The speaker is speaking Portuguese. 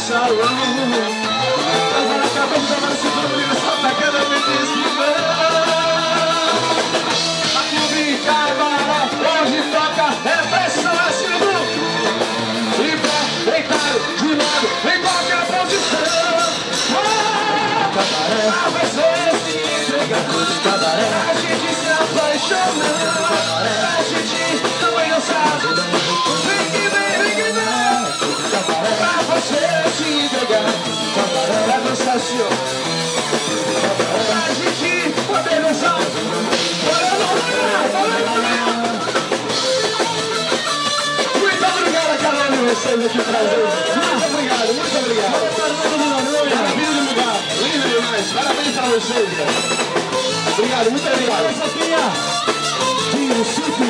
salão. Tava na cabeça, tava no cinturão, menina, só tá cada vez a Clube Cabaré, onde toca é pressão acima. E pé, deitado, de lado, em qualquer posição. Cabaré, a você se entregar. Cabaré, a gente se apaixonando. A gente também não sabe. Vem que vem, vem que vem. Cabaré, pra você se entregar. Cabaré, pra dançar assim, ó. Cabaré, a gente poder dançar. Muito obrigado, Carol, vocês aqui presentes. Muito obrigado, muito obrigado. Maravilha do lugar, lindo demais. Parabéns pra vocês, cara. Obrigado, muito obrigado. Sofia, de Recife,